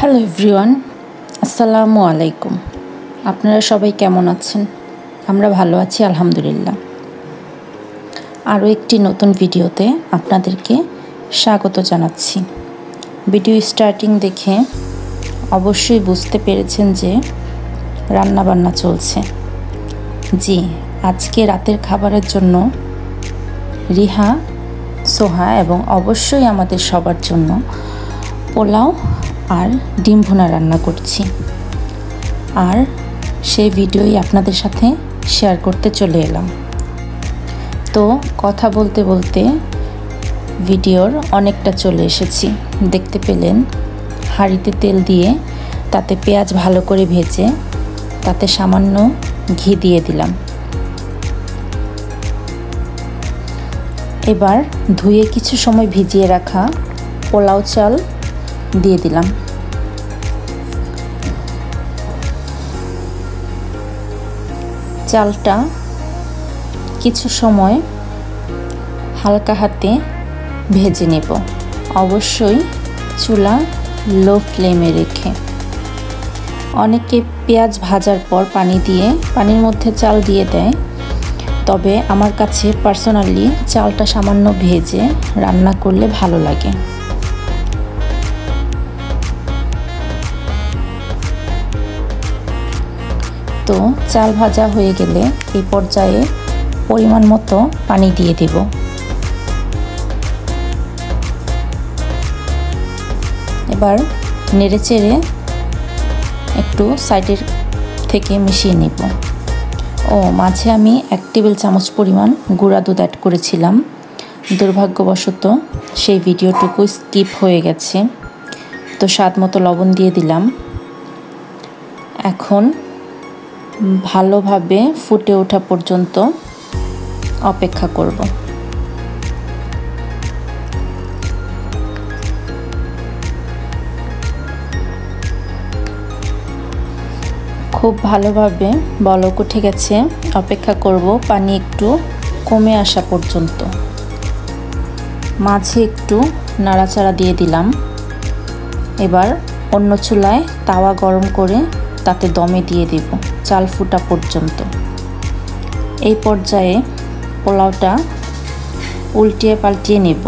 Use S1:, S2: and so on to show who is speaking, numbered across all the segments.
S1: Hello everyone, আসসালামু আলাইকুম। আপনারা সবাই কেমন আছেন? আমরা ভালো আছি আলহামদুলিল্লাহ। আরও একটি নতুন ভিডিওতে আপনাদেরকে স্বাগত জানাচ্ছি। ভিডিও স্টার্টিং দেখে অবশ্যই বুঝতে পেরেছেন যে রান্নাবান্না চলছে। জি, আজকে রাতের খাবারের জন্য রিহা, সোহা এবং অবশ্যই আমাদের সবার জন্য পোলাও আর ডিম ভুনা রান্না করছি। আর সেই ভিডিওই আপনাদের সাথে শেয়ার করতে চলে এলাম। তো কথা বলতে বলতে ভিডিওর অনেকটা চলে এসেছি। দেখতে পেলেন হাঁড়িতে তেল দিয়ে তাতে পেঁয়াজ ভালো করে ভেজে তাতে সামান্য ঘি দিয়ে দিলাম। এবার ধুয়ে কিছু সময় ভিজিয়ে রাখা পোলাও চাল দিয়ে দিলাম। চালটা কিছু সময় হালকা হাতে ভেজে নেব, অবশ্যই চুলা লো ফ্লেমে রেখে। অনেকে পেঁয়াজ ভাজার পর পানির মধ্যে চাল দিয়ে দেয়, তবে আমার কাছে পার্সোনালি চালটা সামান্য ভেজে রান্না করলে ভালো লাগে। তো চাল ভাজা হয়ে গেলে এই পর্যায়ে পরিমাণ মতো পানি দিয়ে দেব। এবার নেড়েচেড়ে একটু সাইডের থেকে মিশিয়ে নেব। মাঝে আমি 1 টেবিল চামচ পরিমাণ গুঁড়া দুধ অ্যাড করেছিলাম, দুর্ভাগ্যবশত সেই ভিডিওটুকু স্কিপ হয়ে গেছে। তো স্বাদ মতো লবণ দিয়ে দিলাম। এখন ভালোভাবে ফুটে ওঠা পর্যন্ত অপেক্ষা করব। খুব ভালোভাবে বলক উঠে গেছে, অপেক্ষা করব পানি একটু কমে আসা পর্যন্ত। মাঝে একটু নাড়াচাড়া দিয়ে দিলাম। এবার অন্য চুলায় তাওয়া গরম করে তাতে দমে দিয়ে দেব চাল ফুটা পর্যন্ত। এই পর্যায়ে পোলাওটা উল্টিয়ে পাল্টিয়ে নেব।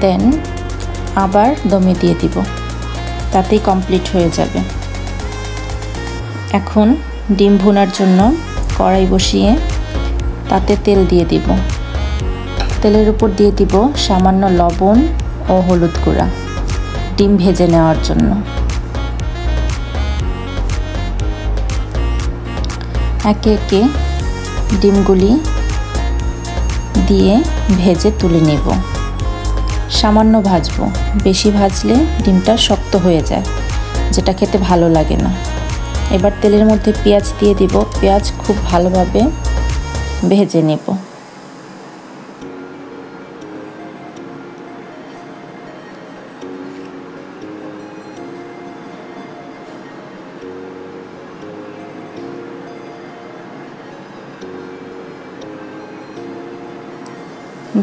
S1: দেন আবার দমে দিয়ে দিব, তাতেই কমপ্লিট হয়ে যাবে। এখন ডিম ভুনার জন্য কড়াই বসিয়ে তাতে তেল দিয়ে দিব। তেলের উপর দিয়ে দিব সামান্য লবণ ও হলুদ গুঁড়া ডিম ভেজে নেওয়ার জন্য। একে একে ডিমগুলি দিয়ে ভেজে তুলে নেব। সামান্য ভাজবো, বেশি ভাজলে ডিমটা শক্ত হয়ে যায়, যেটা খেতে ভালো লাগে না। এবার তেলের মধ্যে পেঁয়াজ দিয়ে দিব। পেঁয়াজ খুব ভালোভাবে ভেজে নেব।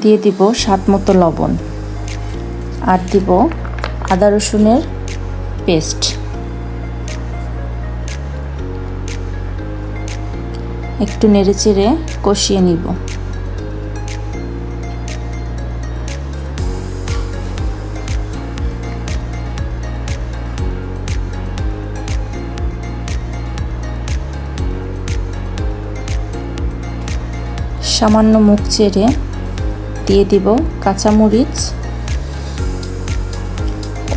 S1: দিয়ে দিব স্বাদ মতো লবণ আর দিব আদা রসুনের পেস্ট। একটু নেড়েচেড়ে কষিয়ে নিব। সামান্য মুখ চেড়ে দিয়ে দিব কাঁচামরিচ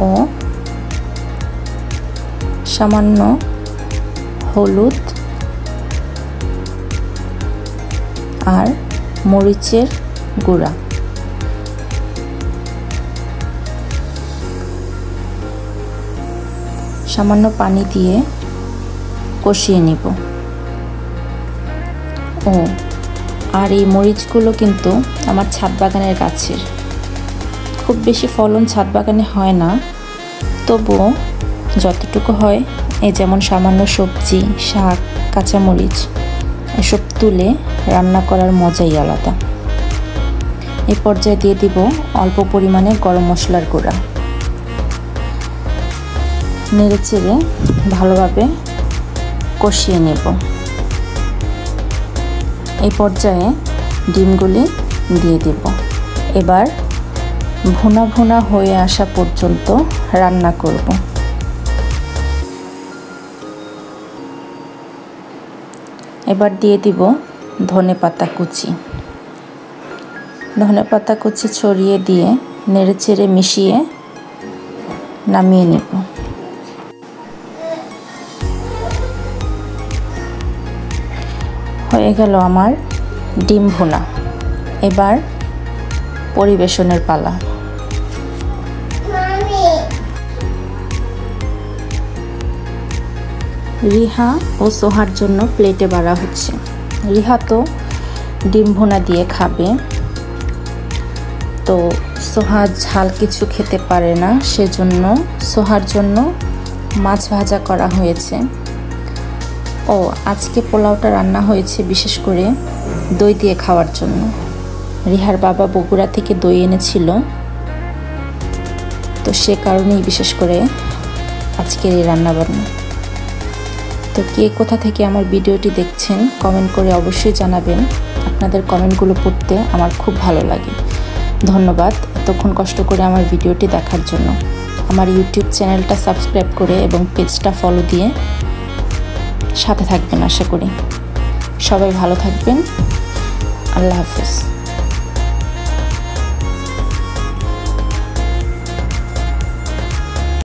S1: ও সামান্য হলুদ আর মরিচের গুঁড়া। সামান্য পানি দিয়ে কষিয়ে নিব। আর এই মরিচগুলো কিন্তু আমার ছাদ বাগানের গাছের। খুব বেশি ফলন ছাদ বাগানে হয় না, তবুও যতটুকু হয়, যেমন সামান্য সবজি, শাক, কাঁচামরিচ এসব তুলে রান্না করার মজাই আলাদা। এই পর্যায়ে দিয়ে দিব অল্প পরিমাণে গরম মশলার গুঁড়া। নেড়েচেড়ে ভালোভাবে কষিয়ে নেব। এই পর্যায়ে ডিমগুলি দিয়ে দিব। এবার ভুনা ভুনা হয়ে আসা পর্যন্ত রান্না করব। এবার দিয়ে দিব ধনেপাতা কুচি। ধনেপাতা কুচি ছড়িয়ে দিয়ে নেড়েচেড়ে মিশিয়ে নামিয়ে নেব। হয়ে গেল আমার ডিম ভুনা। এবার পরিবেশনের পালা। রিহা ও সোহার জন্য প্লেটে বাড়া হচ্ছে। রিহা তো ডিম ভুনা দিয়ে খাবে, তো সোহা ঝাল কিছু খেতে পারে না, সেজন্য সোহার জন্য মাছ ভাজা করা হয়েছে। ও আজকে পোলাওটা রান্না হয়েছে বিশেষ করে দই দিয়ে খাওয়ার জন্য। রিহার বাবা বগুড়া থেকে দই এনেছিল, তো সে কারণেই বিশেষ করে আজকের এই রান্নাবান্না। তো কে কোথা থেকে আমার ভিডিওটি দেখছেন কমেন্ট করে অবশ্যই জানাবেন। আপনাদের কমেন্টগুলো পড়তে আমার খুব ভালো লাগে। ধন্যবাদ এতক্ষণ কষ্ট করে আমার ভিডিওটি দেখার জন্য। আমার ইউটিউব চ্যানেলটা সাবস্ক্রাইব করে এবং পেজটা ফলো দিয়ে সাথে থাকবেন আশা করি। সবাই ভালো থাকবেন। আল্লাহ হাফেজ।